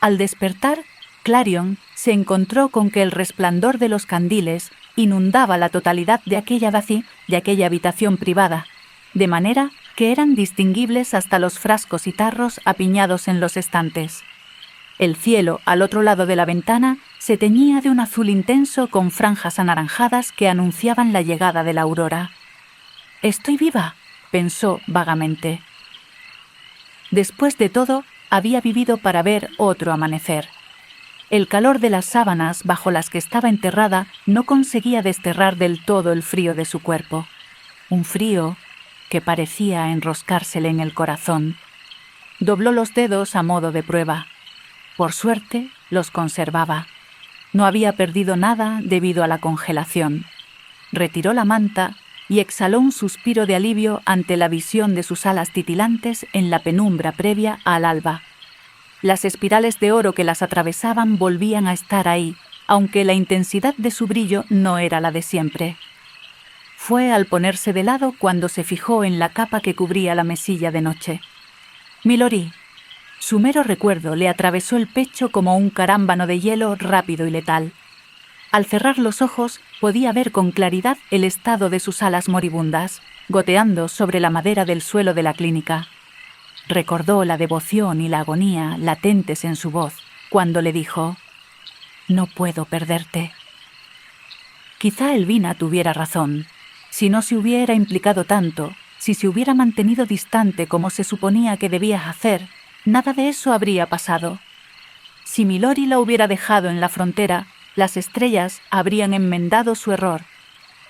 Al despertar, Clarion se encontró con que el resplandor de los candiles inundaba la totalidad de aquella habitación privada, de manera que eran distinguibles hasta los frascos y tarros apiñados en los estantes. El cielo, al otro lado de la ventana, se teñía de un azul intenso con franjas anaranjadas que anunciaban la llegada de la aurora. «Estoy viva», pensó vagamente. Después de todo, había vivido para ver otro amanecer. El calor de las sábanas bajo las que estaba enterrada no conseguía desterrar del todo el frío de su cuerpo. Un frío que parecía enroscársele en el corazón. Dobló los dedos a modo de prueba. Por suerte, los conservaba. No había perdido nada debido a la congelación. Retiró la manta y exhaló un suspiro de alivio ante la visión de sus alas titilantes en la penumbra previa al alba. Las espirales de oro que las atravesaban volvían a estar ahí, aunque la intensidad de su brillo no era la de siempre. Fue al ponerse de lado cuando se fijó en la capa que cubría la mesilla de noche. «Milori». Su mero recuerdo le atravesó el pecho como un carámbano de hielo rápido y letal. Al cerrar los ojos podía ver con claridad el estado de sus alas moribundas, goteando sobre la madera del suelo de la clínica. Recordó la devoción y la agonía latentes en su voz cuando le dijo: «No puedo perderte». Quizá Elvina tuviera razón. Si no se hubiera implicado tanto, si se hubiera mantenido distante como se suponía que debía hacer, nada de eso habría pasado. Si Milori la hubiera dejado en la frontera, las estrellas habrían enmendado su error,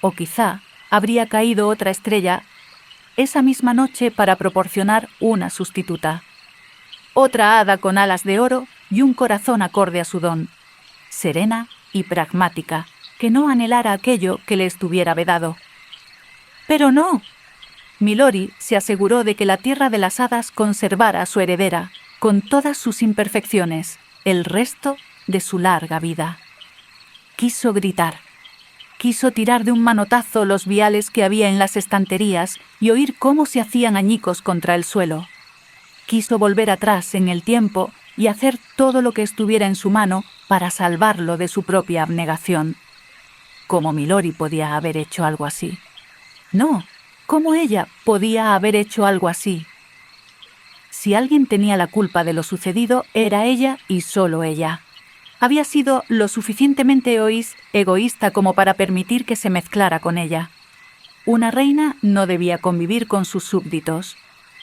o quizá habría caído otra estrella esa misma noche para proporcionar una sustituta. Otra hada con alas de oro y un corazón acorde a su don, serena y pragmática, que no anhelara aquello que le estuviera vedado. Pero no. Milori se aseguró de que la tierra de las hadas conservara a su heredera, con todas sus imperfecciones, el resto de su larga vida. Quiso gritar. Quiso tirar de un manotazo los viales que había en las estanterías y oír cómo se hacían añicos contra el suelo. Quiso volver atrás en el tiempo y hacer todo lo que estuviera en su mano para salvarlo de su propia abnegación. ¿Cómo Milori podía haber hecho algo así? No, ¿cómo ella podía haber hecho algo así? Si alguien tenía la culpa de lo sucedido, era ella y solo ella. Había sido lo suficientemente egoísta como para permitir que se mezclara con ella. Una reina no debía convivir con sus súbditos.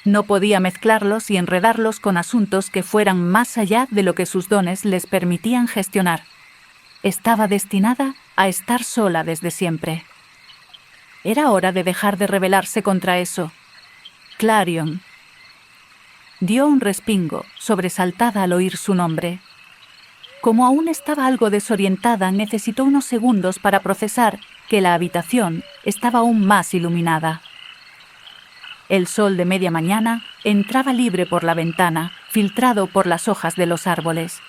No podía mezclarlos y enredarlos con asuntos que fueran más allá de lo que sus dones les permitían gestionar. Estaba destinada a estar sola desde siempre. Era hora de dejar de rebelarse contra eso. Clarion. Dio un respingo, sobresaltada al oír su nombre. Como aún estaba algo desorientada, necesitó unos segundos para procesar que la habitación estaba aún más iluminada. El sol de media mañana entraba libre por la ventana, filtrado por las hojas de los árboles.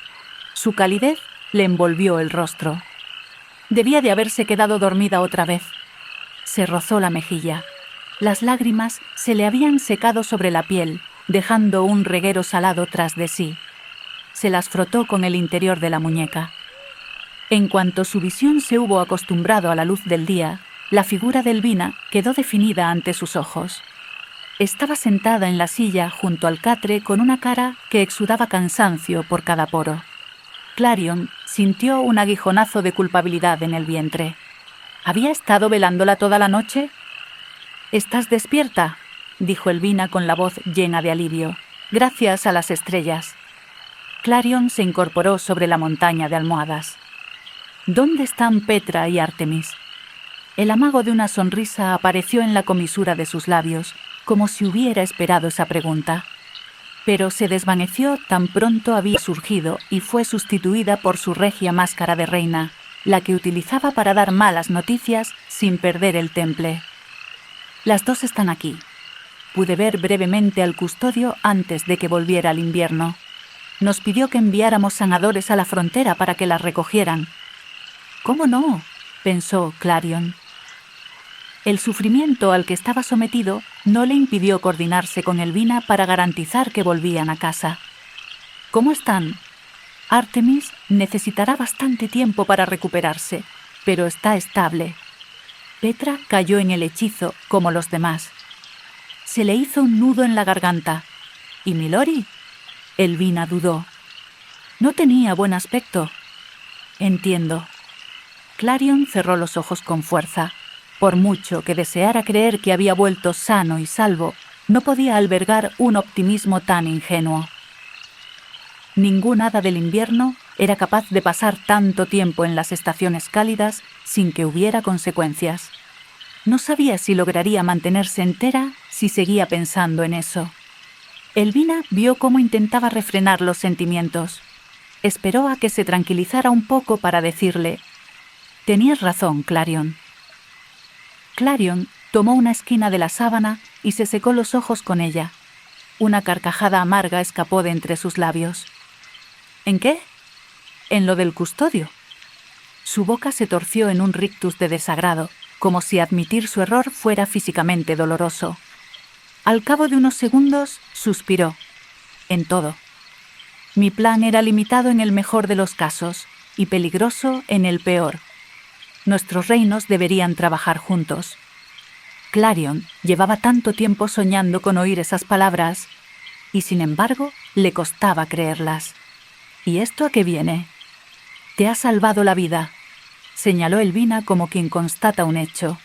Su calidez le envolvió el rostro. Debía de haberse quedado dormida otra vez. Se rozó la mejilla. Las lágrimas se le habían secado sobre la piel, dejando un reguero salado tras de sí. Se las frotó con el interior de la muñeca. En cuanto su visión se hubo acostumbrado a la luz del día, la figura de Elvina quedó definida ante sus ojos. Estaba sentada en la silla junto al catre con una cara que exudaba cansancio por cada poro. Clarion sintió un aguijonazo de culpabilidad en el vientre. ¿Había estado velándola toda la noche? «¿Estás despierta?», dijo Elvina con la voz llena de alivio. «Gracias a las estrellas». Clarion se incorporó sobre la montaña de almohadas. ¿Dónde están Petra y Artemis? El amago de una sonrisa apareció en la comisura de sus labios, como si hubiera esperado esa pregunta. Pero se desvaneció tan pronto había surgido y fue sustituida por su regia máscara de reina, la que utilizaba para dar malas noticias sin perder el temple. «Las dos están aquí». Pude ver brevemente al custodio antes de que volviera al invierno. Nos pidió que enviáramos sanadores a la frontera para que las recogieran. «¿Cómo no?», pensó Clarion. El sufrimiento al que estaba sometido no le impidió coordinarse con Elvina para garantizar que volvían a casa. «¿Cómo están?». Artemis necesitará bastante tiempo para recuperarse, pero está estable. Petra cayó en el hechizo como los demás. Se le hizo un nudo en la garganta. ¿Y Milori? Elvina dudó. No tenía buen aspecto. Entiendo. Clarion cerró los ojos con fuerza. Por mucho que deseara creer que había vuelto sano y salvo, no podía albergar un optimismo tan ingenuo. Ningún hada del invierno era capaz de pasar tanto tiempo en las estaciones cálidas sin que hubiera consecuencias. No sabía si lograría mantenerse entera si seguía pensando en eso. Elvina vio cómo intentaba refrenar los sentimientos. Esperó a que se tranquilizara un poco para decirle: «Tenías razón, Clarion». Clarion tomó una esquina de la sábana y se secó los ojos con ella. Una carcajada amarga escapó de entre sus labios. ¿En qué? En lo del custodio. Su boca se torció en un rictus de desagrado, como si admitir su error fuera físicamente doloroso. Al cabo de unos segundos, suspiró. En todo. Mi plan era limitado en el mejor de los casos y peligroso en el peor. Nuestros reinos deberían trabajar juntos. Clarion llevaba tanto tiempo soñando con oír esas palabras y, sin embargo, le costaba creerlas. ¿Y esto a qué viene? Te ha salvado la vida, señaló Elvina como quien constata un hecho.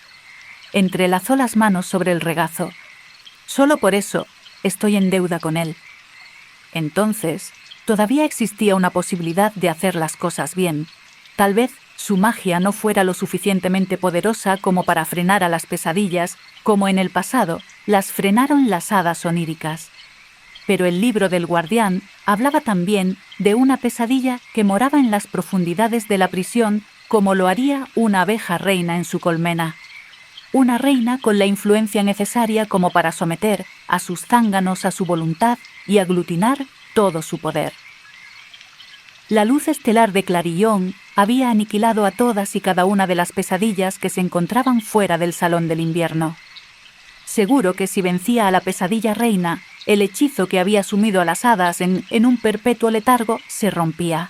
Entrelazó las manos sobre el regazo. Solo por eso estoy en deuda con él. Entonces, todavía existía una posibilidad de hacer las cosas bien. Tal vez su magia no fuera lo suficientemente poderosa como para frenar a las pesadillas, como en el pasado las frenaron las hadas oníricas. Pero el libro del guardián hablaba también de una pesadilla que moraba en las profundidades de la prisión, como lo haría una abeja reina en su colmena. Una reina con la influencia necesaria como para someter a sus zánganos a su voluntad y aglutinar todo su poder. La luz estelar de Clarillon había aniquilado a todas y cada una de las pesadillas que se encontraban fuera del Salón del Invierno. Seguro que si vencía a la pesadilla reina, el hechizo que había sumido a las hadas en un perpetuo letargo se rompía.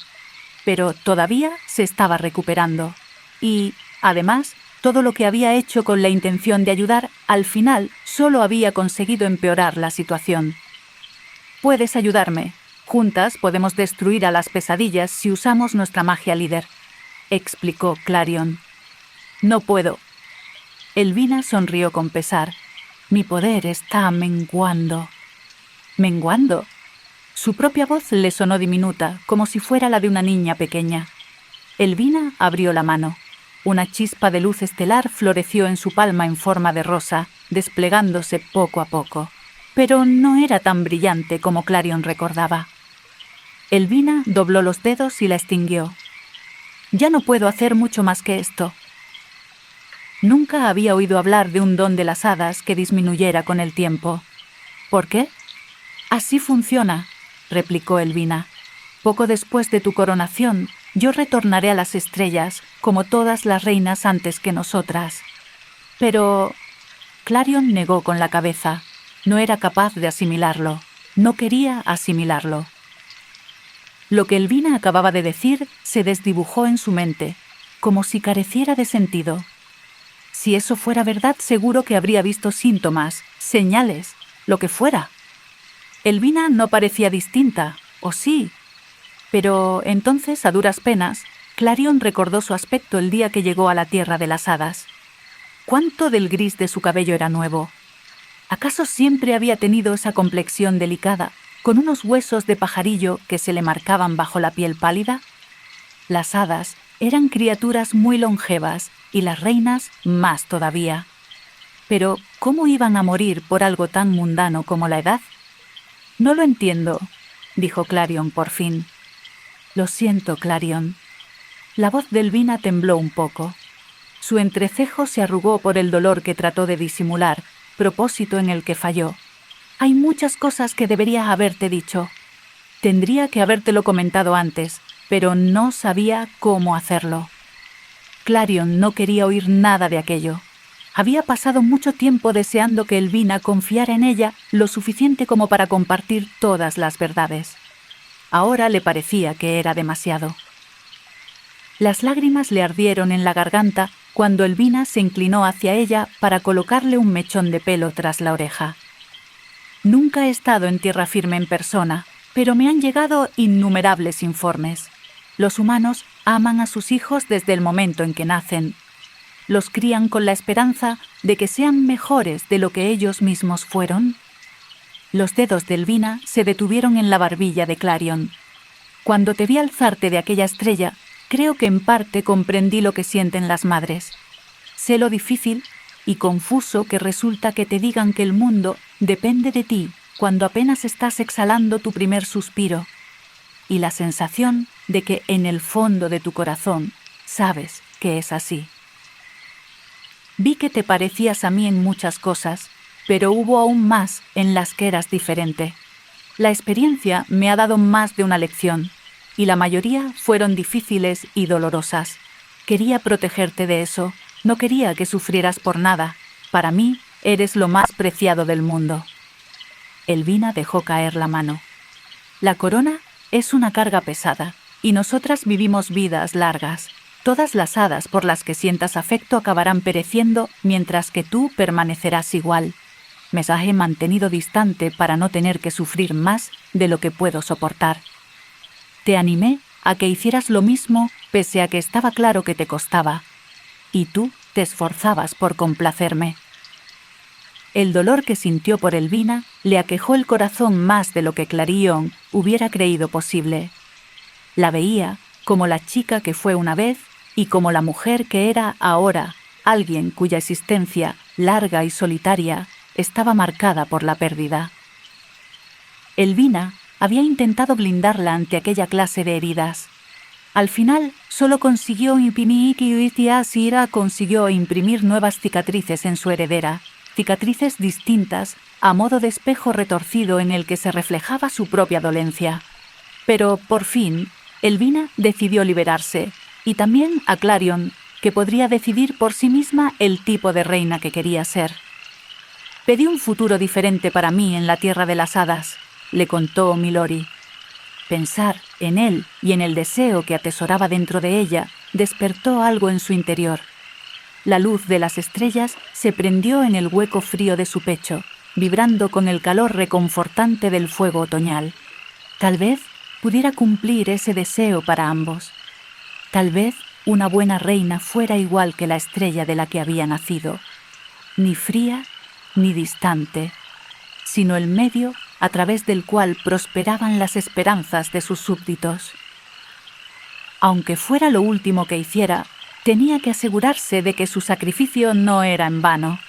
Pero todavía se estaba recuperando. Y, además, todo lo que había hecho con la intención de ayudar, al final solo había conseguido empeorar la situación. «Puedes ayudarme. Juntas podemos destruir a las pesadillas si usamos nuestra magia líder», explicó Clarion. «No puedo». Elvina sonrió con pesar. «Mi poder está menguando». «¿Menguando?» Su propia voz le sonó diminuta, como si fuera la de una niña pequeña. Elvina abrió la mano. Una chispa de luz estelar floreció en su palma en forma de rosa, desplegándose poco a poco. Pero no era tan brillante como Clarion recordaba. Elvina dobló los dedos y la extinguió. «Ya no puedo hacer mucho más que esto». Nunca había oído hablar de un don de las hadas que disminuyera con el tiempo. «¿Por qué?» «Así funciona», replicó Elvina. «Poco después de tu coronación, yo retornaré a las estrellas, como todas las reinas antes que nosotras». «Pero...» Clarion negó con la cabeza. No era capaz de asimilarlo. No quería asimilarlo. Lo que Elvina acababa de decir se desdibujó en su mente, como si careciera de sentido. Si eso fuera verdad, seguro que habría visto síntomas, señales, lo que fuera. Elvina no parecía distinta, ¿o sí? Pero entonces, a duras penas, Clarion recordó su aspecto el día que llegó a la tierra de las hadas. ¿Cuánto del gris de su cabello era nuevo? ¿Acaso siempre había tenido esa complexión delicada, con unos huesos de pajarillo que se le marcaban bajo la piel pálida? Las hadas eran criaturas muy longevas y las reinas más todavía. Pero, ¿cómo iban a morir por algo tan mundano como la edad? «No lo entiendo», dijo Clarion por fin. «Lo siento, Clarion». La voz de Elvina tembló un poco. Su entrecejo se arrugó por el dolor que trató de disimular, propósito en el que falló. «Hay muchas cosas que debería haberte dicho. Tendría que habértelo comentado antes, pero no sabía cómo hacerlo». Clarion no quería oír nada de aquello. Había pasado mucho tiempo deseando que Elvina confiara en ella lo suficiente como para compartir todas las verdades. Ahora le parecía que era demasiado. Las lágrimas le ardieron en la garganta cuando Elvina se inclinó hacia ella para colocarle un mechón de pelo tras la oreja. Nunca he estado en tierra firme en persona, pero me han llegado innumerables informes. Los humanos aman a sus hijos desde el momento en que nacen. Los crían con la esperanza de que sean mejores de lo que ellos mismos fueron. Los dedos de Elvina se detuvieron en la barbilla de Clarion. Cuando te vi alzarte de aquella estrella, creo que en parte comprendí lo que sienten las madres. Sé lo difícil y confuso que resulta que te digan que el mundo depende de ti cuando apenas estás exhalando tu primer suspiro, y la sensación de que en el fondo de tu corazón sabes que es así. Vi que te parecías a mí en muchas cosas, pero hubo aún más en las que eras diferente. La experiencia me ha dado más de una lección, y la mayoría fueron difíciles y dolorosas. Quería protegerte de eso, no quería que sufrieras por nada. Para mí, eres lo más preciado del mundo. Elvina dejó caer la mano. La corona es una carga pesada, y nosotras vivimos vidas largas. Todas las hadas por las que sientas afecto acabarán pereciendo, mientras que tú permanecerás igual. Me he mantenido distante para no tener que sufrir más de lo que puedo soportar. Te animé a que hicieras lo mismo, pese a que estaba claro que te costaba. Y tú te esforzabas por complacerme. El dolor que sintió por Elvina le aquejó el corazón más de lo que Clarion hubiera creído posible. La veía como la chica que fue una vez y como la mujer que era ahora, alguien cuya existencia, larga y solitaria, estaba marcada por la pérdida. Elvina había intentado blindarla ante aquella clase de heridas. Al final, solo consiguió imprimir nuevas cicatrices en su heredera, cicatrices distintas, a modo de espejo retorcido en el que se reflejaba su propia dolencia. Pero, por fin, Elvina decidió liberarse, y también a Clarion, que podría decidir por sí misma el tipo de reina que quería ser. Pedí un futuro diferente para mí en la tierra de las hadas, le contó Milori. Pensar en él y en el deseo que atesoraba dentro de ella despertó algo en su interior. La luz de las estrellas se prendió en el hueco frío de su pecho, vibrando con el calor reconfortante del fuego otoñal. Tal vez pudiera cumplir ese deseo para ambos. Tal vez una buena reina fuera igual que la estrella de la que había nacido, ni fría ni distante, sino el medio a través del cual prosperaban las esperanzas de sus súbditos. Aunque fuera lo último que hiciera, tenía que asegurarse de que su sacrificio no era en vano.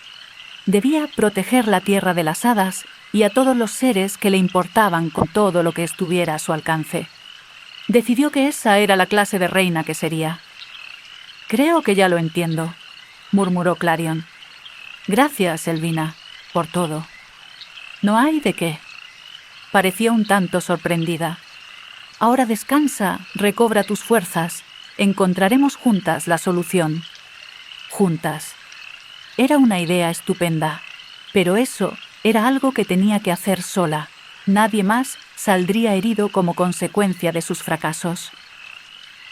Debía proteger la tierra de las hadas y a todos los seres que le importaban con todo lo que estuviera a su alcance. Decidió que esa era la clase de reina que sería. «Creo que ya lo entiendo», murmuró Clarion. «Gracias, Elvina, por todo». «No hay de qué». Parecía un tanto sorprendida. «Ahora descansa, recobra tus fuerzas. Encontraremos juntas la solución». Juntas. Era una idea estupenda, pero eso era algo que tenía que hacer sola. Nadie más saldría herido como consecuencia de sus fracasos.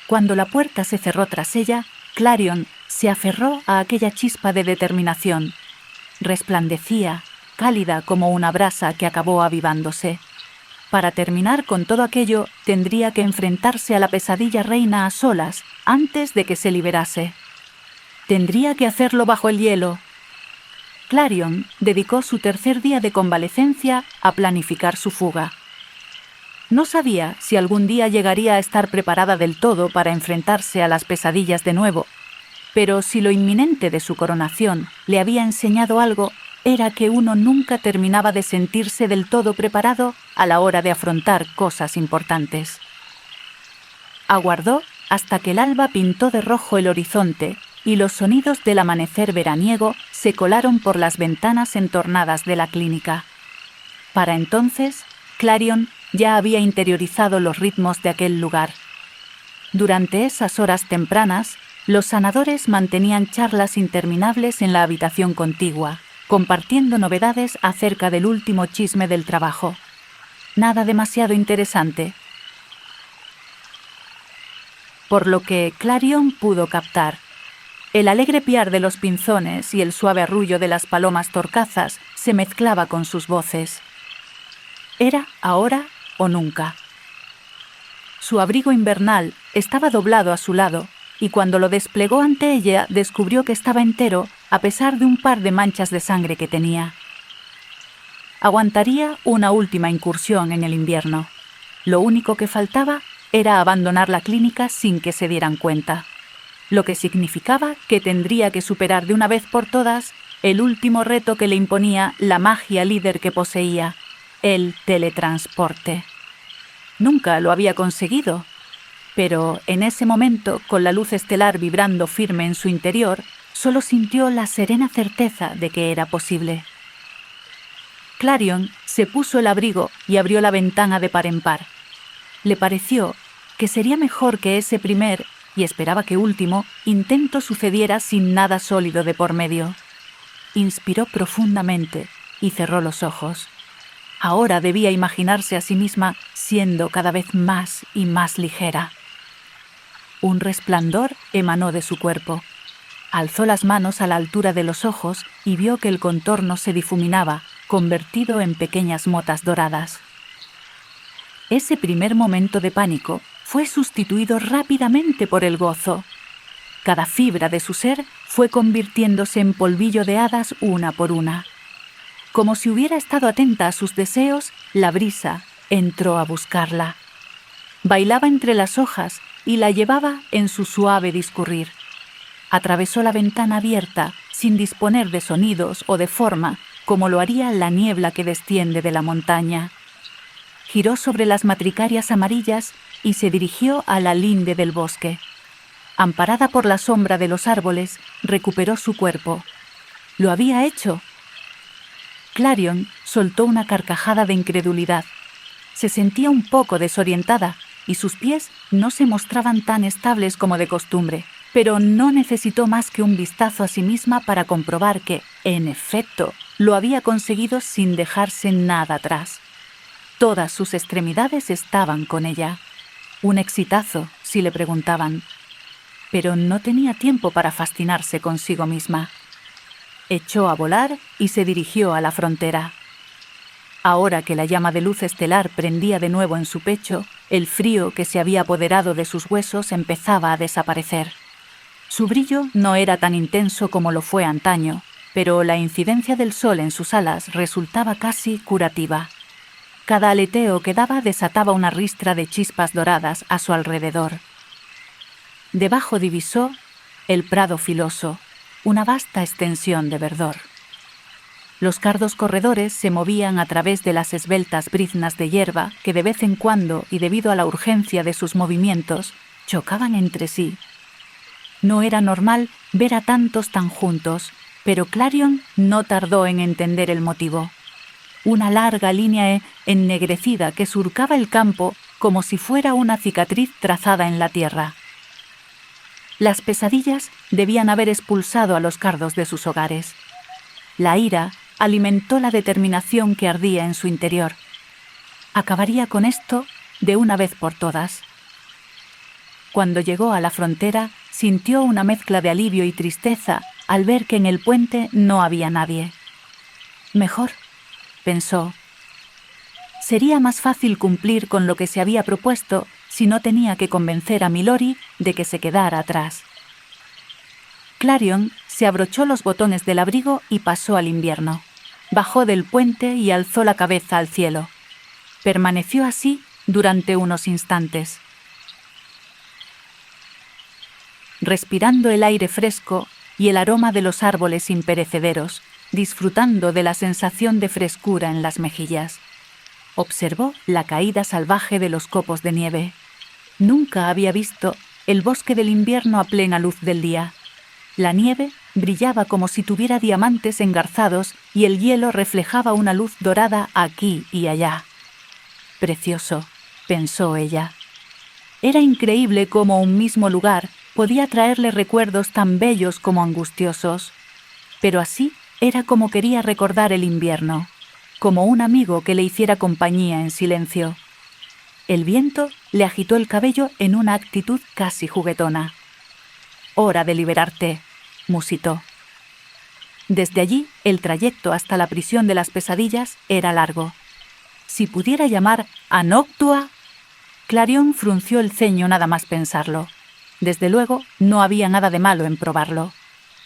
Cuando la puerta se cerró tras ella, Clarion se aferró a aquella chispa de determinación. Resplandecía, cálida como una brasa que acabó avivándose. Para terminar con todo aquello, tendría que enfrentarse a la pesadilla reina a solas antes de que se liberase. Tendría que hacerlo bajo el hielo. Clarion dedicó su tercer día de convalecencia a planificar su fuga. No sabía si algún día llegaría a estar preparada del todo para enfrentarse a las pesadillas de nuevo, pero si lo inminente de su coronación le había enseñado algo, era que uno nunca terminaba de sentirse del todo preparado a la hora de afrontar cosas importantes. Aguardó hasta que el alba pintó de rojo el horizonte y los sonidos del amanecer veraniego se colaron por las ventanas entornadas de la clínica. Para entonces, Clarion ya había interiorizado los ritmos de aquel lugar. Durante esas horas tempranas, los sanadores mantenían charlas interminables en la habitación contigua, compartiendo novedades acerca del último chisme del trabajo. Nada demasiado interesante. por lo que Clarion pudo captar. El alegre piar de los pinzones y el suave arrullo de las palomas torcazas se mezclaba con sus voces. Era ahora o nunca. Su abrigo invernal estaba doblado a su lado, y cuando lo desplegó ante ella descubrió que estaba entero a pesar de un par de manchas de sangre que tenía. Aguantaría una última incursión en el invierno. Lo único que faltaba era abandonar la clínica sin que se dieran cuenta, lo que significaba que tendría que superar de una vez por todas el último reto que le imponía la magia líder que poseía, el teletransporte. Nunca lo había conseguido, pero en ese momento, con la luz estelar vibrando firme en su interior, solo sintió la serena certeza de que era posible. Clarion se puso el abrigo y abrió la ventana de par en par. Le pareció que sería mejor que ese primer, y esperaba que último, intento sucediera sin nada sólido de por medio. Inspiró profundamente y cerró los ojos. Ahora debía imaginarse a sí misma siendo cada vez más y más ligera. Un resplandor emanó de su cuerpo. Alzó las manos a la altura de los ojos y vio que el contorno se difuminaba, convertido en pequeñas motas doradas. Ese primer momento de pánico fue sustituido rápidamente por el gozo. Cada fibra de su ser fue convirtiéndose en polvillo de hadas una por una. Como si hubiera estado atenta a sus deseos, la brisa entró a buscarla. Bailaba entre las hojas y la llevaba en su suave discurrir. Atravesó la ventana abierta sin disponer de sonidos o de forma, como lo haría la niebla que desciende de la montaña. Giró sobre las matricarias amarillas y se dirigió a la linde del bosque. Amparada por la sombra de los árboles, recuperó su cuerpo. ¿Lo había hecho? Clarion soltó una carcajada de incredulidad. Se sentía un poco desorientada y sus pies no se mostraban tan estables como de costumbre, pero no necesitó más que un vistazo a sí misma para comprobar que, en efecto, lo había conseguido sin dejarse nada atrás. Todas sus extremidades estaban con ella. Un exitazo, si le preguntaban. Pero no tenía tiempo para fascinarse consigo misma. Echó a volar y se dirigió a la frontera. Ahora que la llama de luz estelar prendía de nuevo en su pecho, el frío que se había apoderado de sus huesos empezaba a desaparecer. Su brillo no era tan intenso como lo fue antaño, pero la incidencia del sol en sus alas resultaba casi curativa. Cada aleteo que daba desataba una ristra de chispas doradas a su alrededor. Debajo divisó el prado filoso, una vasta extensión de verdor. Los cardos corredores se movían a través de las esbeltas briznas de hierba que de vez en cuando, y debido a la urgencia de sus movimientos, chocaban entre sí. No era normal ver a tantos tan juntos, pero Clarion no tardó en entender el motivo. Una larga línea ennegrecida que surcaba el campo como si fuera una cicatriz trazada en la tierra. Las pesadillas debían haber expulsado a los cardos de sus hogares. La ira alimentó la determinación que ardía en su interior. Acabaría con esto de una vez por todas. Cuando llegó a la frontera, sintió una mezcla de alivio y tristeza al ver que en el puente no había nadie. Mejor, pensó. Sería más fácil cumplir con lo que se había propuesto si no tenía que convencer a Milori de que se quedara atrás. Clarion se abrochó los botones del abrigo y pasó al invierno. Bajó del puente y alzó la cabeza al cielo. Permaneció así durante unos instantes. Respirando el aire fresco y el aroma de los árboles imperecederos, disfrutando de la sensación de frescura en las mejillas. Observó la caída salvaje de los copos de nieve. Nunca había visto el bosque del invierno a plena luz del día. La nieve brillaba como si tuviera diamantes engarzados y el hielo reflejaba una luz dorada aquí y allá. Precioso, pensó ella. Era increíble cómo un mismo lugar podía traerle recuerdos tan bellos como angustiosos. Pero así era como quería recordar el invierno, como un amigo que le hiciera compañía en silencio. El viento le agitó el cabello en una actitud casi juguetona. «Hora de liberarte», musitó. Desde allí, el trayecto hasta la prisión de las pesadillas era largo. Si pudiera llamar a Noctua... Clarion frunció el ceño nada más pensarlo. Desde luego, no había nada de malo en probarlo.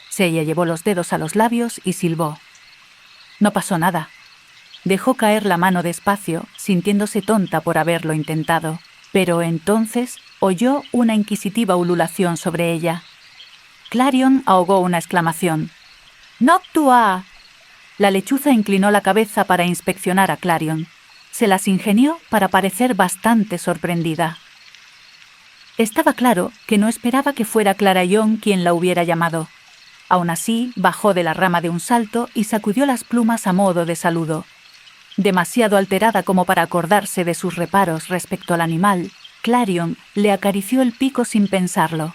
Seiya llevó los dedos a los labios y silbó. No pasó nada. Dejó caer la mano despacio, sintiéndose tonta por haberlo intentado, pero entonces oyó una inquisitiva ululación sobre ella. Clarion ahogó una exclamación. «¡Noctua!». La lechuza inclinó la cabeza para inspeccionar a Clarion. Se las ingenió para parecer bastante sorprendida. Estaba claro que no esperaba que fuera Clarayón quien la hubiera llamado. Aún así, bajó de la rama de un salto y sacudió las plumas a modo de saludo. Demasiado alterada como para acordarse de sus reparos respecto al animal, Clarion le acarició el pico sin pensarlo.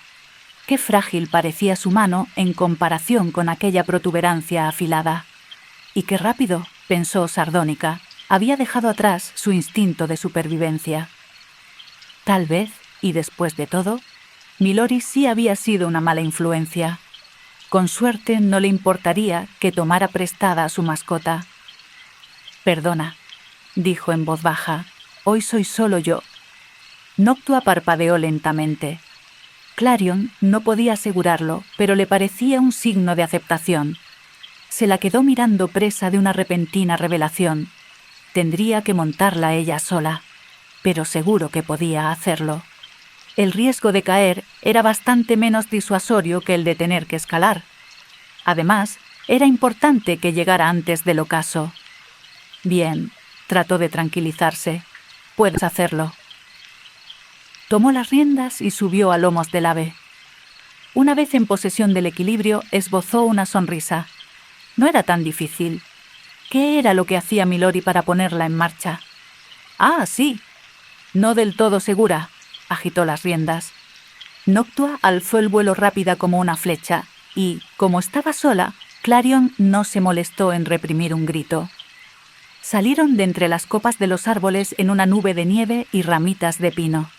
Qué frágil parecía su mano en comparación con aquella protuberancia afilada. Y qué rápido, pensó sardónica, había dejado atrás su instinto de supervivencia. Tal vez, y después de todo, Milori sí había sido una mala influencia. Con suerte no le importaría que tomara prestada a su mascota. «Perdona», dijo en voz baja, «hoy soy solo yo». Noctua parpadeó lentamente. Clarion no podía asegurarlo, pero le parecía un signo de aceptación. Se la quedó mirando presa de una repentina revelación. Tendría que montarla ella sola, pero seguro que podía hacerlo. El riesgo de caer era bastante menos disuasorio que el de tener que escalar. Además, era importante que llegara antes del ocaso. «Bien», trató de tranquilizarse, «puedes hacerlo». Tomó las riendas y subió a lomos del ave. Una vez en posesión del equilibrio, esbozó una sonrisa. No era tan difícil. ¿Qué era lo que hacía Milori para ponerla en marcha? «Ah, sí». «No del todo segura», agitó las riendas. Noctua alzó el vuelo rápida como una flecha y, como estaba sola, Clarion no se molestó en reprimir un grito. Salieron de entre las copas de los árboles en una nube de nieve y ramitas de pino.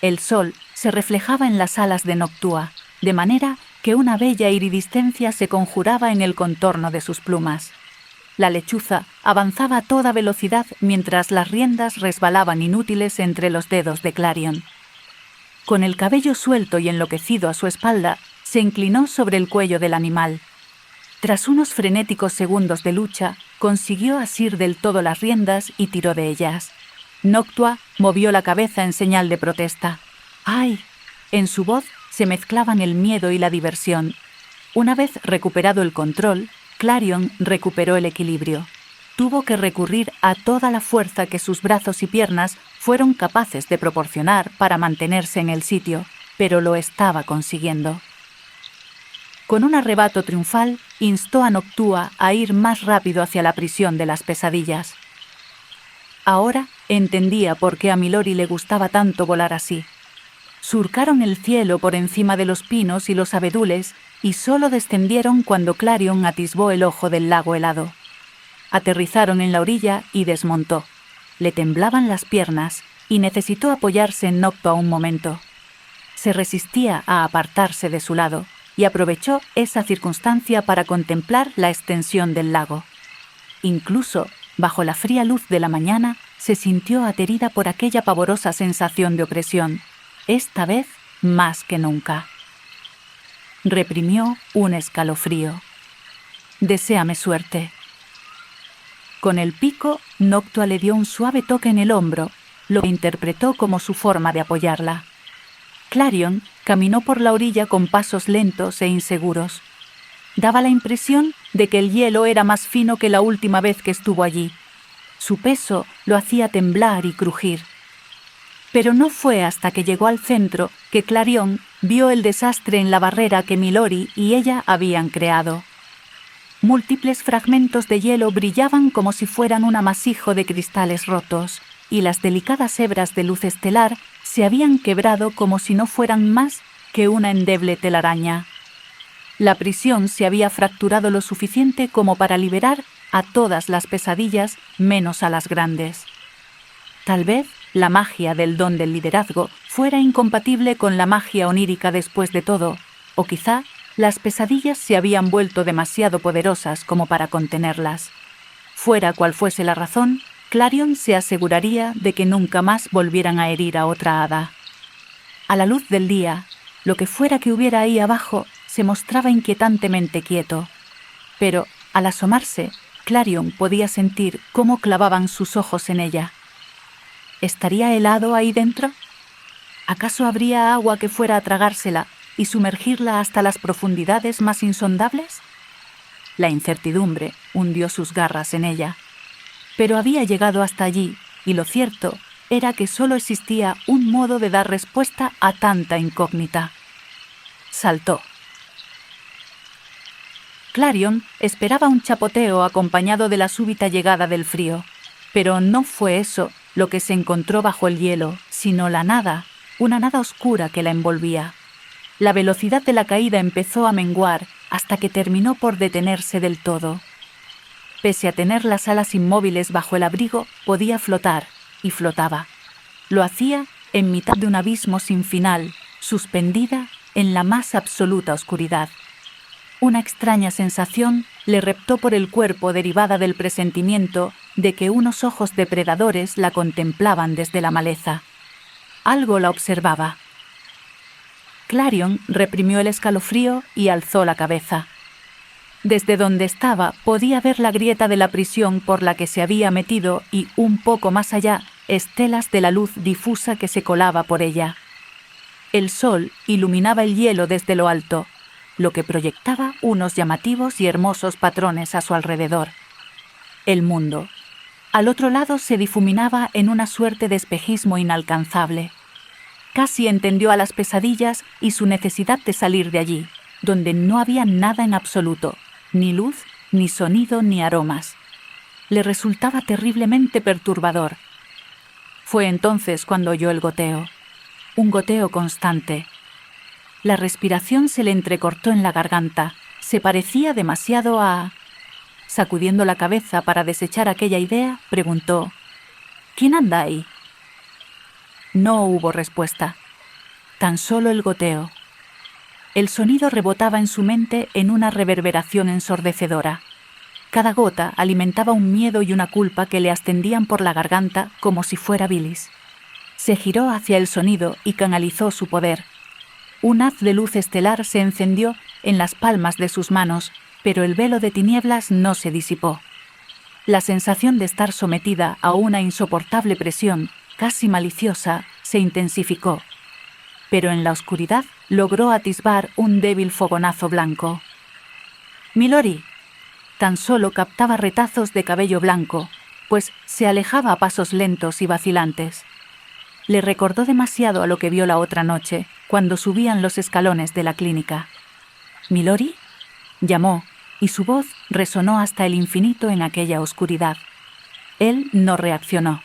El sol se reflejaba en las alas de Noctua, de manera que una bella iridiscencia se conjuraba en el contorno de sus plumas. La lechuza avanzaba a toda velocidad mientras las riendas resbalaban inútiles entre los dedos de Clarion. Con el cabello suelto y enloquecido a su espalda, se inclinó sobre el cuello del animal. Tras unos frenéticos segundos de lucha, consiguió asir del todo las riendas y tiró de ellas. Noctua movió la cabeza en señal de protesta. «¡Ay!». En su voz se mezclaban el miedo y la diversión. Una vez recuperado el control, Clarion recuperó el equilibrio. Tuvo que recurrir a toda la fuerza que sus brazos y piernas fueron capaces de proporcionar para mantenerse en el sitio, pero lo estaba consiguiendo. Con un arrebato triunfal, instó a Noctua a ir más rápido hacia la prisión de las pesadillas. Ahora entendía por qué a Milori le gustaba tanto volar así. Surcaron el cielo por encima de los pinos y los abedules y solo descendieron cuando Clarion atisbó el ojo del lago helado. Aterrizaron en la orilla y desmontó. Le temblaban las piernas y necesitó apoyarse en Noctua un momento. Se resistía a apartarse de su lado y aprovechó esa circunstancia para contemplar la extensión del lago. Incluso, bajo la fría luz de la mañana, se sintió aterida por aquella pavorosa sensación de opresión, esta vez más que nunca. Reprimió un escalofrío. «Deséame suerte». Con el pico, Noctua le dio un suave toque en el hombro, lo que interpretó como su forma de apoyarla. Clarion caminó por la orilla con pasos lentos e inseguros. Daba la impresión de que el hielo era más fino que la última vez que estuvo allí. Su peso lo hacía temblar y crujir. Pero no fue hasta que llegó al centro que Clarion vio el desastre en la barrera que Milori y ella habían creado. Múltiples fragmentos de hielo brillaban como si fueran un amasijo de cristales rotos, y las delicadas hebras de luz estelar se habían quebrado como si no fueran más que una endeble telaraña. La prisión se había fracturado lo suficiente como para liberar a todas las pesadillas menos a las grandes. Tal vez la magia del don del liderazgo fuera incompatible con la magia onírica después de todo, o quizá las pesadillas se habían vuelto demasiado poderosas como para contenerlas. Fuera cual fuese la razón, Clarion se aseguraría de que nunca más volvieran a herir a otra hada. A la luz del día, lo que fuera que hubiera ahí abajo se mostraba inquietantemente quieto, pero al asomarse, Clarion podía sentir cómo clavaban sus ojos en ella. ¿Estaría helado ahí dentro? ¿Acaso habría agua que fuera a tragársela y sumergirla hasta las profundidades más insondables? La incertidumbre hundió sus garras en ella. Pero había llegado hasta allí, y lo cierto era que solo existía un modo de dar respuesta a tanta incógnita. Saltó. Clarion esperaba un chapoteo acompañado de la súbita llegada del frío, pero no fue eso lo que se encontró bajo el hielo, sino la nada, una nada oscura que la envolvía. La velocidad de la caída empezó a menguar hasta que terminó por detenerse del todo. Pese a tener las alas inmóviles bajo el abrigo, podía flotar, y flotaba. Lo hacía en mitad de un abismo sin final, suspendida en la más absoluta oscuridad. Una extraña sensación le reptó por el cuerpo derivada del presentimiento de que unos ojos depredadores la contemplaban desde la maleza. Algo la observaba. Clarion reprimió el escalofrío y alzó la cabeza. Desde donde estaba podía ver la grieta de la prisión por la que se había metido y, un poco más allá, estelas de la luz difusa que se colaba por ella. El sol iluminaba el hielo desde lo alto, lo que proyectaba unos llamativos y hermosos patrones a su alrededor. El mundo. Al otro lado se difuminaba en una suerte de espejismo inalcanzable. Casi entendió a las pesadillas y su necesidad de salir de allí, donde no había nada en absoluto, ni luz, ni sonido, ni aromas. Le resultaba terriblemente perturbador. Fue entonces cuando oyó el goteo, un goteo constante. La respiración se le entrecortó en la garganta, se parecía demasiado a... Sacudiendo la cabeza para desechar aquella idea, preguntó: ¿Quién anda ahí? No hubo respuesta, tan solo el goteo. El sonido rebotaba en su mente en una reverberación ensordecedora. Cada gota alimentaba un miedo y una culpa que le ascendían por la garganta como si fuera bilis. Se giró hacia el sonido y canalizó su poder. Un haz de luz estelar se encendió en las palmas de sus manos, pero el velo de tinieblas no se disipó. La sensación de estar sometida a una insoportable presión, casi maliciosa, se intensificó. Pero en la oscuridad logró atisbar un débil fogonazo blanco. «Milori». Tan solo captaba retazos de cabello blanco, pues se alejaba a pasos lentos y vacilantes. Le recordó demasiado a lo que vio la otra noche, cuando subían los escalones de la clínica. «¿Milori?», llamó, y su voz resonó hasta el infinito en aquella oscuridad. Él no reaccionó.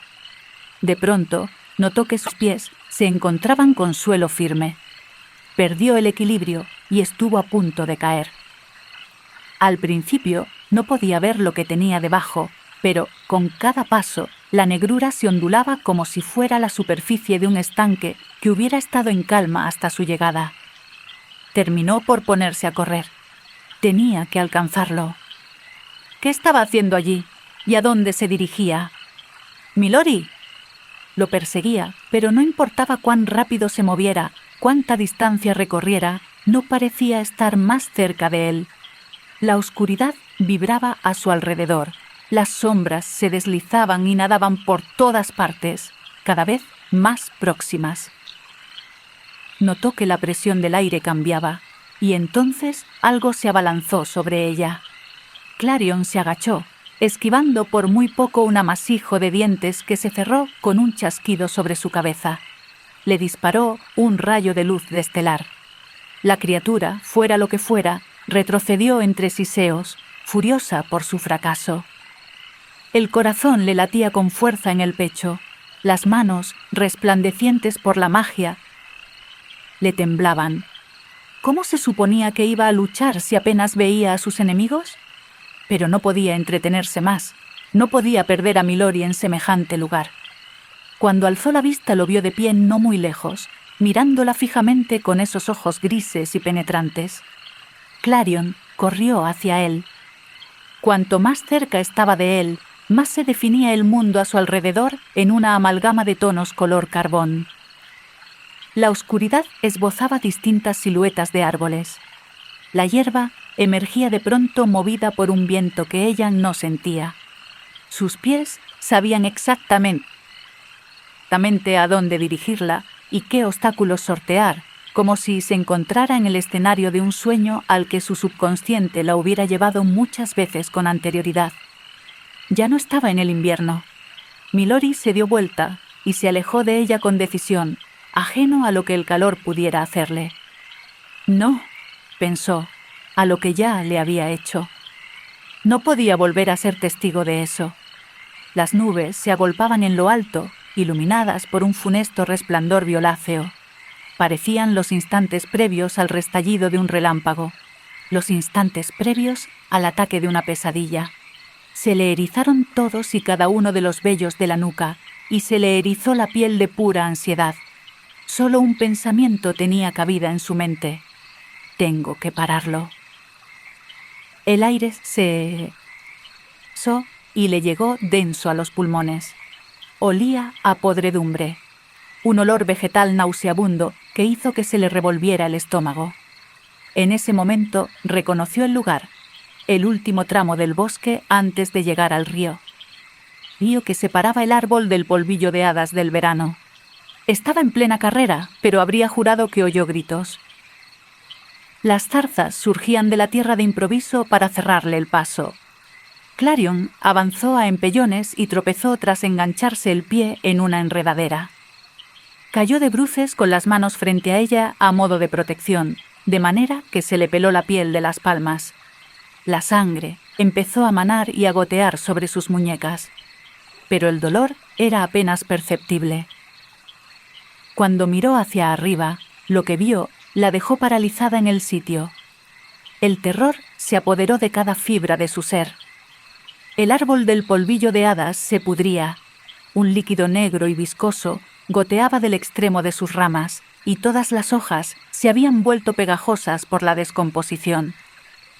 De pronto, notó que sus pies se encontraban con suelo firme. Perdió el equilibrio y estuvo a punto de caer. Al principio no podía ver lo que tenía debajo, pero con cada paso la negrura se ondulaba como si fuera la superficie de un estanque que hubiera estado en calma hasta su llegada. Terminó por ponerse a correr. Tenía que alcanzarlo. ¿Qué estaba haciendo allí? ¿Y a dónde se dirigía? «¡Milori!». Lo perseguía, pero no importaba cuán rápido se moviera, cuánta distancia recorriera, no parecía estar más cerca de él. La oscuridad vibraba a su alrededor. Las sombras se deslizaban y nadaban por todas partes, cada vez más próximas. Notó que la presión del aire cambiaba, y entonces algo se abalanzó sobre ella. Clarion se agachó, esquivando por muy poco un amasijo de dientes que se cerró con un chasquido sobre su cabeza. Le disparó un rayo de luz destelar. La criatura, fuera lo que fuera, retrocedió entre siseos, furiosa por su fracaso. El corazón le latía con fuerza en el pecho. Las manos, resplandecientes por la magia, le temblaban. ¿Cómo se suponía que iba a luchar si apenas veía a sus enemigos? Pero no podía entretenerse más. No podía perder a Milori en semejante lugar. Cuando alzó la vista lo vio de pie no muy lejos, mirándola fijamente con esos ojos grises y penetrantes. Clarion corrió hacia él. Cuanto más cerca estaba de él, más se definía el mundo a su alrededor en una amalgama de tonos color carbón. La oscuridad esbozaba distintas siluetas de árboles. La hierba emergía de pronto movida por un viento que ella no sentía. Sus pies sabían exactamente a dónde dirigirla y qué obstáculos sortear, como si se encontrara en el escenario de un sueño al que su subconsciente la hubiera llevado muchas veces con anterioridad. Ya no estaba en el invierno. Milori se dio vuelta y se alejó de ella con decisión, ajeno a lo que el calor pudiera hacerle. No, pensó, a lo que ya le había hecho. No podía volver a ser testigo de eso. Las nubes se agolpaban en lo alto, iluminadas por un funesto resplandor violáceo. Parecían los instantes previos al restallido de un relámpago, los instantes previos al ataque de una pesadilla. Se le erizaron todos y cada uno de los vellos de la nuca, y se le erizó la piel de pura ansiedad. Solo un pensamiento tenía cabida en su mente. Tengo que pararlo. El aire se heló y le llegó denso a los pulmones. Olía a podredumbre, un olor vegetal nauseabundo que hizo que se le revolviera el estómago. En ese momento reconoció el lugar, el último tramo del bosque antes de llegar al río. Vio que separaba el árbol del polvillo de hadas del verano. Estaba en plena carrera, pero habría jurado que oyó gritos. Las zarzas surgían de la tierra de improviso para cerrarle el paso. Clarion avanzó a empellones y tropezó tras engancharse el pie en una enredadera. Cayó de bruces con las manos frente a ella a modo de protección, de manera que se le peló la piel de las palmas. La sangre empezó a manar y a gotear sobre sus muñecas, pero el dolor era apenas perceptible. Cuando miró hacia arriba, lo que vio la dejó paralizada en el sitio. El terror se apoderó de cada fibra de su ser. El árbol del polvillo de hadas se pudría. Un líquido negro y viscoso goteaba del extremo de sus ramas y todas las hojas se habían vuelto pegajosas por la descomposición.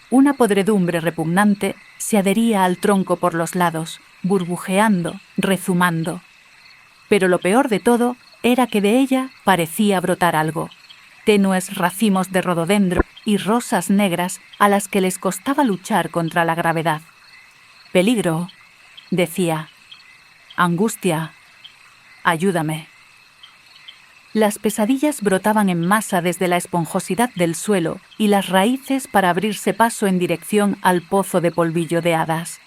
Una podredumbre repugnante se adhería al tronco por los lados, burbujeando, rezumando. Pero lo peor de todo era que de ella parecía brotar algo. Tenues racimos de rododendro y rosas negras a las que les costaba luchar contra la gravedad. «Peligro», decía. «Angustia. Ayúdame». Las pesadillas brotaban en masa desde la esponjosidad del suelo y las raíces para abrirse paso en dirección al pozo de polvillo de hadas.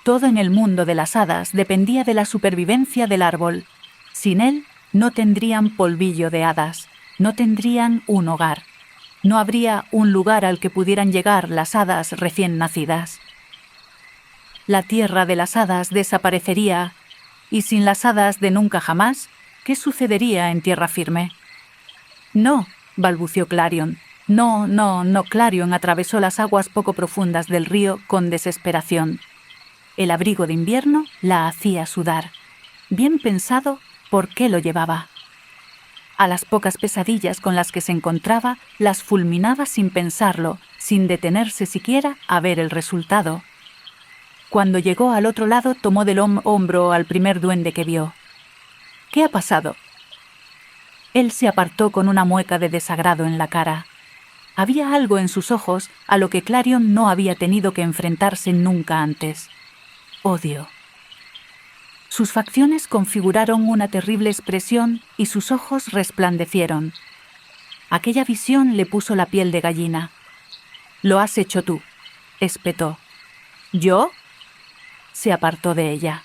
Todo en el mundo de las hadas dependía de la supervivencia del árbol. Sin él no tendrían polvillo de hadas, no tendrían un hogar. No habría un lugar al que pudieran llegar las hadas recién nacidas. La tierra de las hadas desaparecería, y sin las hadas de nunca jamás, ¿qué sucedería en tierra firme? «No», balbució Clarion. «No». Clarion atravesó las aguas poco profundas del río con desesperación. El abrigo de invierno la hacía sudar. Bien pensado, ¿por qué lo llevaba? A las pocas pesadillas con las que se encontraba, las fulminaba sin pensarlo, sin detenerse siquiera a ver el resultado. Cuando llegó al otro lado, tomó del hombro al primer duende que vio. «¿Qué ha pasado?» Él se apartó con una mueca de desagrado en la cara. Había algo en sus ojos a lo que Clarion no había tenido que enfrentarse nunca antes. Odio. Sus facciones configuraron una terrible expresión y sus ojos resplandecieron. Aquella visión le puso la piel de gallina. «Lo has hecho tú», espetó. «¿Yo?» Se apartó de ella.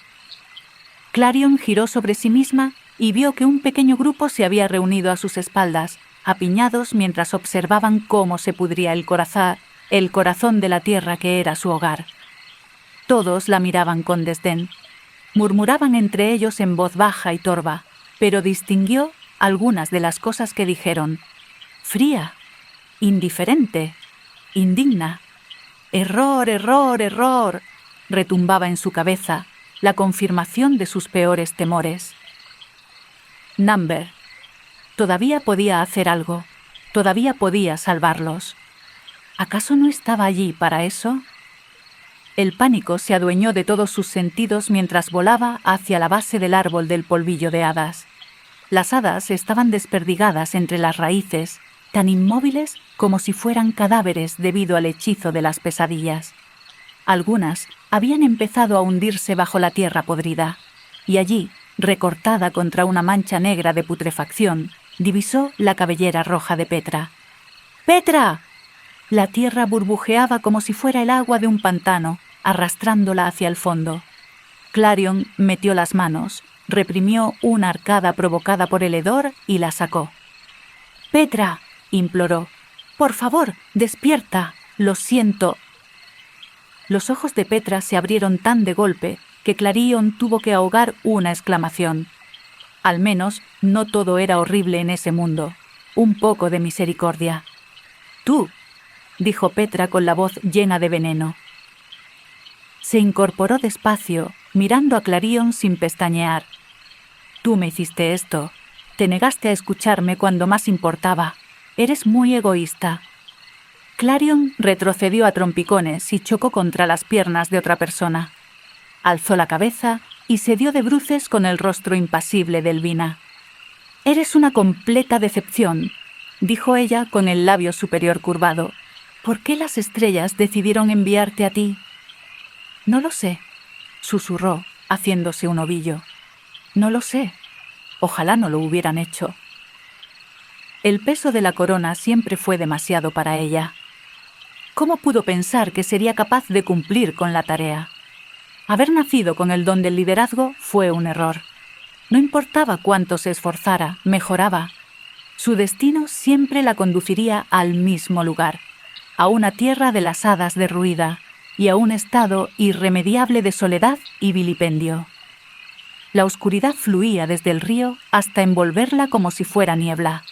Clarion giró sobre sí misma y vio que un pequeño grupo se había reunido a sus espaldas, apiñados mientras observaban cómo se pudría el corazón de la tierra que era su hogar. Todos la miraban con desdén. Murmuraban entre ellos en voz baja y torva, pero distinguió algunas de las cosas que dijeron. Fría, indiferente, indigna. «Error, error, error», retumbaba en su cabeza, la confirmación de sus peores temores. Number. Todavía podía hacer algo. Todavía podía salvarlos. ¿Acaso no estaba allí para eso? El pánico se adueñó de todos sus sentidos mientras volaba hacia la base del árbol del polvillo de hadas. Las hadas estaban desperdigadas entre las raíces, tan inmóviles como si fueran cadáveres debido al hechizo de las pesadillas. Algunas habían empezado a hundirse bajo la tierra podrida, y allí, recortada contra una mancha negra de putrefacción, divisó la cabellera roja de Petra. ¡Petra! La tierra burbujeaba como si fuera el agua de un pantano, arrastrándola hacia el fondo. Clarion metió las manos, reprimió una arcada provocada por el hedor y la sacó. «Petra», imploró, «por favor, despierta, lo siento». Los ojos de Petra se abrieron tan de golpe que Clarion tuvo que ahogar una exclamación. Al menos no todo era horrible en ese mundo. Un poco de misericordia. «Tú», dijo Petra con la voz llena de veneno. Se incorporó despacio, mirando a Clarion sin pestañear. «Tú me hiciste esto. Te negaste a escucharme cuando más importaba. Eres muy egoísta». Clarion retrocedió a trompicones y chocó contra las piernas de otra persona. Alzó la cabeza y se dio de bruces con el rostro impasible de Elvina. «Eres una completa decepción», dijo ella con el labio superior curvado. «¿Por qué las estrellas decidieron enviarte a ti?» «No lo sé», susurró, haciéndose un ovillo. «No lo sé. Ojalá no lo hubieran hecho». El peso de la corona siempre fue demasiado para ella. ¿Cómo pudo pensar que sería capaz de cumplir con la tarea? Haber nacido con el don del liderazgo fue un error. No importaba cuánto se esforzara, mejoraba. Su destino siempre la conduciría al mismo lugar, a una tierra de las hadas derruida y a un estado irremediable de soledad y vilipendio. La oscuridad fluía desde el río hasta envolverla como si fuera niebla.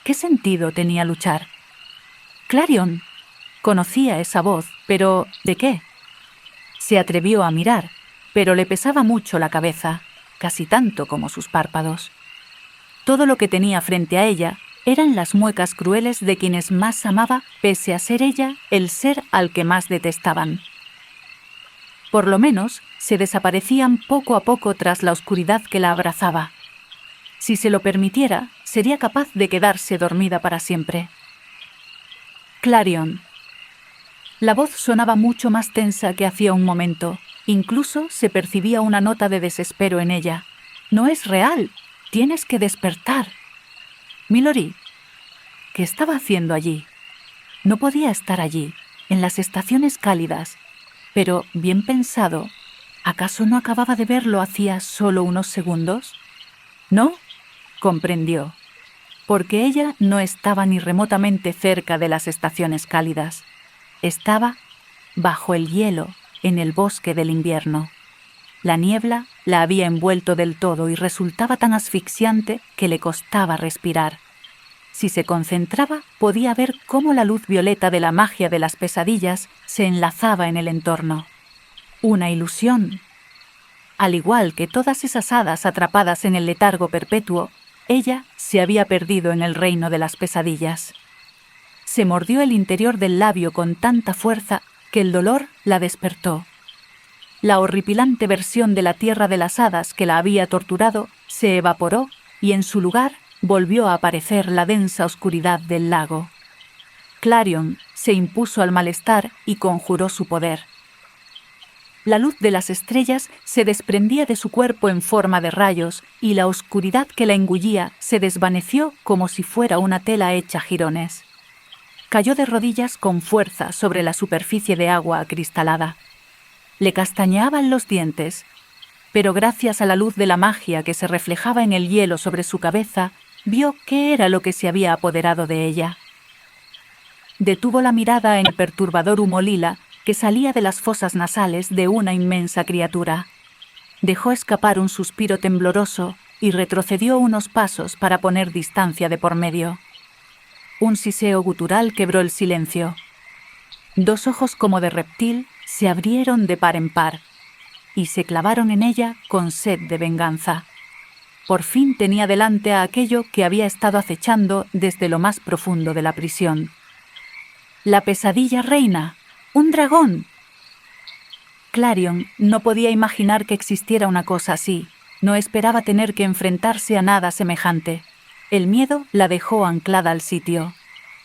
¿Qué sentido tenía luchar? Clarion conocía esa voz, pero ¿de qué? Se atrevió a mirar, pero le pesaba mucho la cabeza, casi tanto como sus párpados. Todo lo que tenía frente a ella eran las muecas crueles de quienes más amaba, pese a ser ella el ser al que más detestaban. Por lo menos, se desaparecían poco a poco tras la oscuridad que la abrazaba. Si se lo permitiera, sería capaz de quedarse dormida para siempre. Clarion. La voz sonaba mucho más tensa que hacía un momento. Incluso se percibía una nota de desespero en ella. «No es real. Tienes que despertar». «Milori». ¿Qué estaba haciendo allí? No podía estar allí, en las estaciones cálidas. Pero, bien pensado, ¿acaso no acababa de verlo hacía solo unos segundos? ¿No? Comprendió. Porque ella no estaba ni remotamente cerca de las estaciones cálidas. Estaba bajo el hielo, en el bosque del invierno. La niebla la había envuelto del todo y resultaba tan asfixiante que le costaba respirar. Si se concentraba, podía ver cómo la luz violeta de la magia de las pesadillas se enlazaba en el entorno. Una ilusión. Al igual que todas esas hadas atrapadas en el letargo perpetuo, ella se había perdido en el reino de las pesadillas. Se mordió el interior del labio con tanta fuerza que el dolor la despertó. La horripilante versión de la tierra de las hadas que la había torturado se evaporó y en su lugar volvió a aparecer la densa oscuridad del lago. Clarion se impuso al malestar y conjuró su poder. La luz de las estrellas se desprendía de su cuerpo en forma de rayos y la oscuridad que la engullía se desvaneció como si fuera una tela hecha jirones. Cayó de rodillas con fuerza sobre la superficie de agua acristalada. Le castañeaban los dientes, pero gracias a la luz de la magia que se reflejaba en el hielo sobre su cabeza, vio qué era lo que se había apoderado de ella. Detuvo la mirada en el perturbador humo lila que salía de las fosas nasales de una inmensa criatura. Dejó escapar un suspiro tembloroso y retrocedió unos pasos para poner distancia de por medio. Un siseo gutural quebró el silencio. Dos ojos como de reptil se abrieron de par en par y se clavaron en ella con sed de venganza. Por fin tenía delante a aquello que había estado acechando desde lo más profundo de la prisión. La pesadilla reina, un dragón. Clarion no podía imaginar que existiera una cosa así. No esperaba tener que enfrentarse a nada semejante. El miedo la dejó anclada al sitio.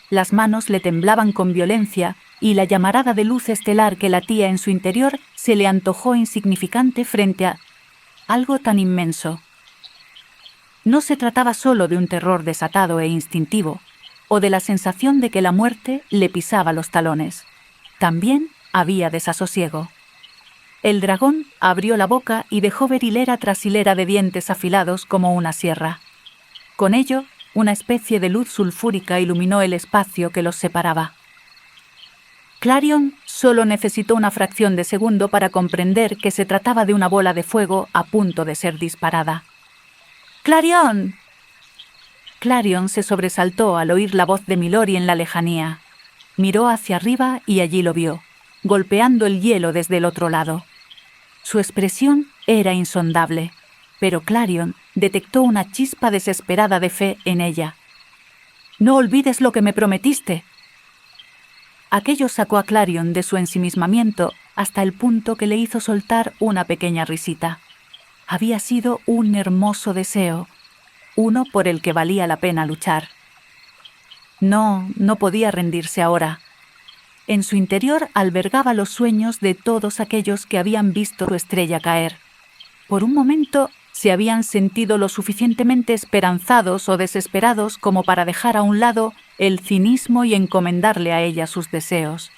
Las manos le temblaban con violencia y la llamarada de luz estelar que latía en su interior se le antojó insignificante frente a algo tan inmenso. No se trataba solo de un terror desatado e instintivo, o de la sensación de que la muerte le pisaba los talones. También había desasosiego. El dragón abrió la boca y dejó ver hilera tras hilera de dientes afilados como una sierra. Con ello, una especie de luz sulfúrica iluminó el espacio que los separaba. Clarion solo necesitó una fracción de segundo para comprender que se trataba de una bola de fuego a punto de ser disparada. ¡Clarion! Clarion se sobresaltó al oír la voz de Milori en la lejanía. Miró hacia arriba y allí lo vio, golpeando el hielo desde el otro lado. Su expresión era insondable, pero Clarion detectó una chispa desesperada de fe en ella. «No olvides lo que me prometiste». Aquello sacó a Clarion de su ensimismamiento hasta el punto que le hizo soltar una pequeña risita. Había sido un hermoso deseo, uno por el que valía la pena luchar. No podía rendirse ahora. En su interior albergaba los sueños de todos aquellos que habían visto su estrella caer. Por un momento se habían sentido lo suficientemente esperanzados o desesperados como para dejar a un lado el cinismo y encomendarle a ella sus deseos.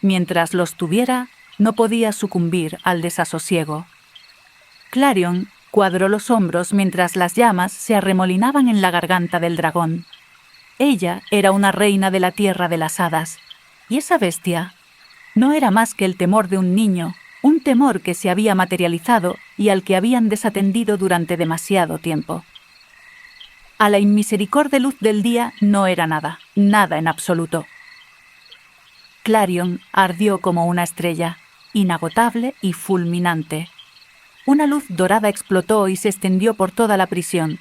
Mientras los tuviera, no podía sucumbir al desasosiego. Clarion cuadró los hombros mientras las llamas se arremolinaban en la garganta del dragón. Ella era una reina de la tierra de las hadas, y esa bestia no era más que el temor de un niño, un temor que se había materializado y al que habían desatendido durante demasiado tiempo. A la inmisericordia luz del día no era nada, nada en absoluto. Clarion ardió como una estrella, inagotable y fulminante. Una luz dorada explotó y se extendió por toda la prisión.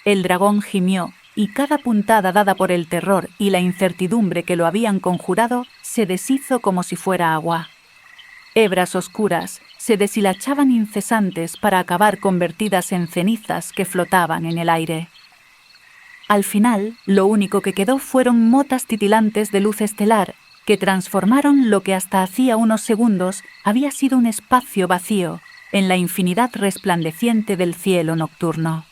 El dragón gimió, y cada puntada dada por el terror y la incertidumbre que lo habían conjurado se deshizo como si fuera agua. Hebras oscuras se deshilachaban incesantes para acabar convertidas en cenizas que flotaban en el aire. Al final, lo único que quedó fueron motas titilantes de luz estelar que transformaron lo que hasta hacía unos segundos había sido un espacio vacío en la infinidad resplandeciente del cielo nocturno.